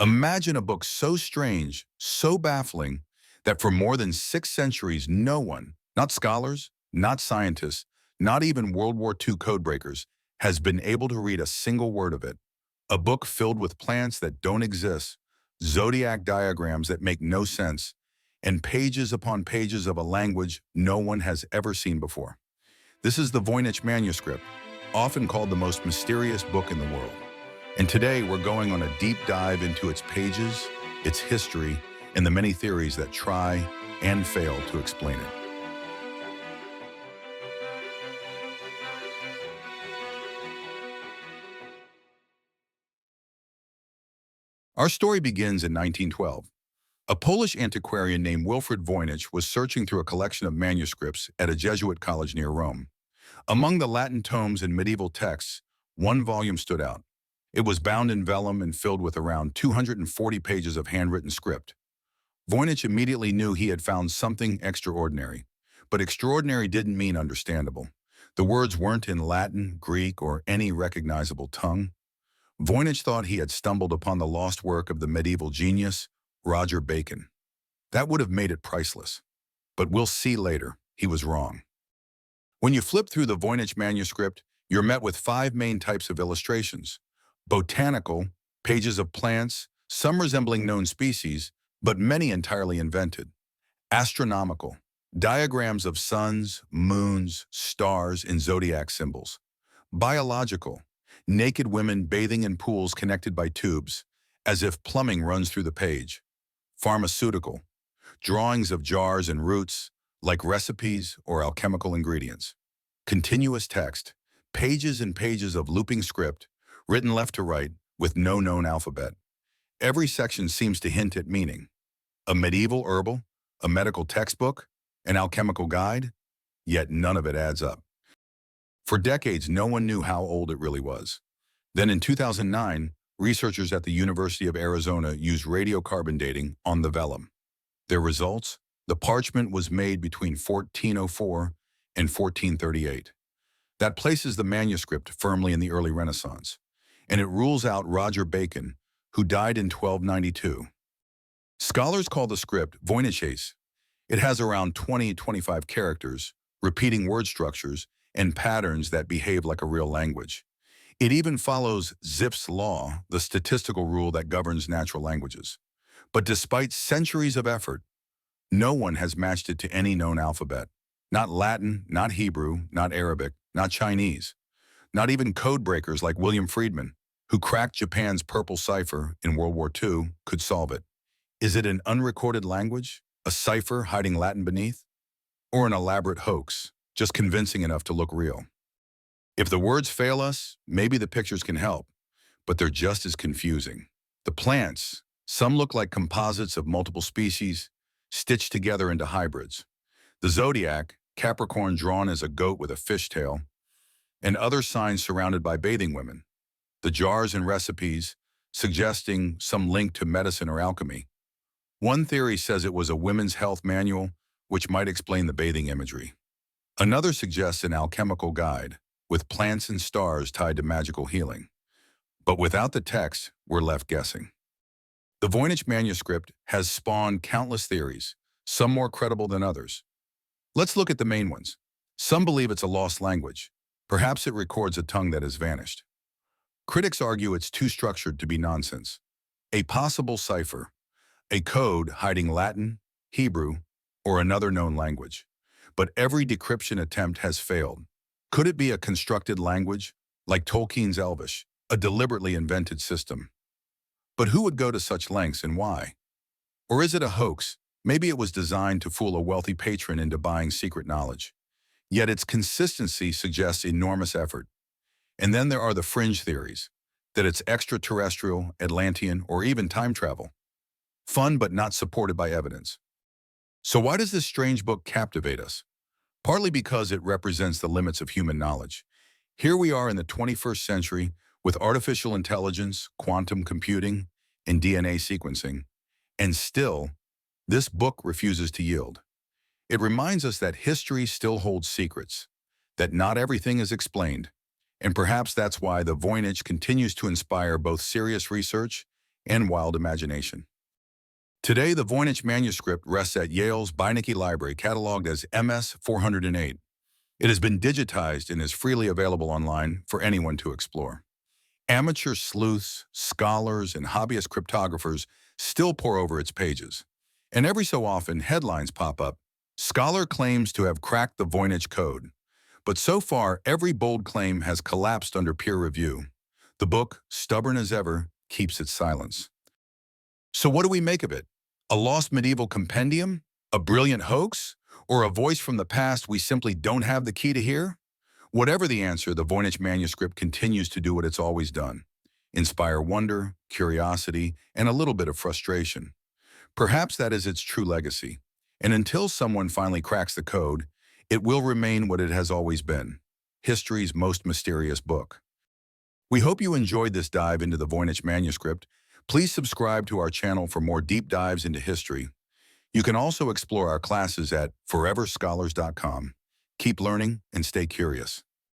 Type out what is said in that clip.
Imagine a book so strange, so baffling, that for more than 6 centuries no one, not scholars, not scientists, not even World War II codebreakers, has been able to read a single word of it. A book filled with plants that don't exist, zodiac diagrams that make no sense, and pages upon pages of a language no one has ever seen before. This is the Voynich Manuscript, often called the most mysterious book in the world. And today we're going on a deep dive into its pages, its history, and the many theories that try and fail to explain it. Our story begins in 1912. A Polish antiquarian named Wilfrid Voynich was searching through a collection of manuscripts at a Jesuit college near Rome. Among the Latin tomes and medieval texts, one volume stood out. It was bound in vellum and filled with around 240 pages of handwritten script. Voynich immediately knew he had found something extraordinary. But extraordinary didn't mean understandable. The words weren't in Latin, Greek, or any recognizable tongue. Voynich thought he had stumbled upon the lost work of the medieval genius, Roger Bacon. That would have made it priceless. But we'll see later, he was wrong. When you flip through the Voynich manuscript, you're met with 5 main types of illustrations. Botanical, pages of plants, some resembling known species, but many entirely invented. Astronomical, diagrams of suns, moons, stars, and zodiac symbols. Biological, naked women bathing in pools connected by tubes, as if plumbing runs through the page. Pharmaceutical, drawings of jars and roots, like recipes or alchemical ingredients. Continuous text, pages and pages of looping script, written left to right, with no known alphabet. Every section seems to hint at meaning. A medieval herbal, a medical textbook, an alchemical guide, yet none of it adds up. For decades, no one knew how old it really was. Then in 2009, researchers at the University of Arizona used radiocarbon dating on the vellum. Their results? The parchment was made between 1404 and 1438. That places the manuscript firmly in the early Renaissance, and it rules out Roger Bacon, who died in 1292. Scholars call the script Voynichese. It has around 20-25 characters, repeating word structures, and patterns that behave like a real language. It even follows Zipf's law, the statistical rule that governs natural languages. But despite centuries of effort, no one has matched it to any known alphabet. Not Latin, not Hebrew, not Arabic, not Chinese. Not even codebreakers like William Friedman, who cracked Japan's purple cipher in World War II, could solve it. Is it an unrecorded language, a cipher hiding Latin beneath? Or an elaborate hoax, just convincing enough to look real? If the words fail us, maybe the pictures can help, but they're just as confusing. The plants, some look like composites of multiple species, stitched together into hybrids. The zodiac, Capricorn drawn as a goat with a fishtail, and other signs surrounded by bathing women. The jars and recipes, suggesting some link to medicine or alchemy. One theory says it was a women's health manual, which might explain the bathing imagery. Another suggests an alchemical guide, with plants and stars tied to magical healing. But without the text, we're left guessing. The Voynich manuscript has spawned countless theories, some more credible than others. Let's look at the main ones. Some believe it's a lost language. Perhaps it records a tongue that has vanished. Critics argue it's too structured to be nonsense. A possible cipher, a code hiding Latin, Hebrew, or another known language. But every decryption attempt has failed. Could it be a constructed language, like Tolkien's Elvish, a deliberately invented system? But who would go to such lengths and why? Or is it a hoax? Maybe it was designed to fool a wealthy patron into buying secret knowledge. Yet its consistency suggests enormous effort. And then there are the fringe theories, that it's extraterrestrial, Atlantean, or even time travel. Fun but not supported by evidence. So why does this strange book captivate us? Partly because it represents the limits of human knowledge. Here we are in the 21st century with artificial intelligence, quantum computing, and DNA sequencing, and still, this book refuses to yield. It reminds us that history still holds secrets, that not everything is explained, and perhaps that's why the Voynich continues to inspire both serious research and wild imagination. Today, the Voynich Manuscript rests at Yale's Beinecke Library, cataloged as MS 408. It has been digitized and is freely available online for anyone to explore. Amateur sleuths, scholars, and hobbyist cryptographers still pore over its pages. And every so often, headlines pop up. Scholar claims to have cracked the Voynich code. But so far, every bold claim has collapsed under peer review. The book, stubborn as ever, keeps its silence. So what do we make of it? A lost medieval compendium? A brilliant hoax? Or a voice from the past we simply don't have the key to hear? Whatever the answer, the Voynich Manuscript continues to do what it's always done: inspire wonder, curiosity, and a little bit of frustration. Perhaps that is its true legacy. And until someone finally cracks the code, it will remain what it has always been: history's most mysterious book. We hope you enjoyed this dive into the Voynich Manuscript. Please subscribe to our channel for more deep dives into history. You can also explore our classes at foreverscholars.com. Keep learning and stay curious.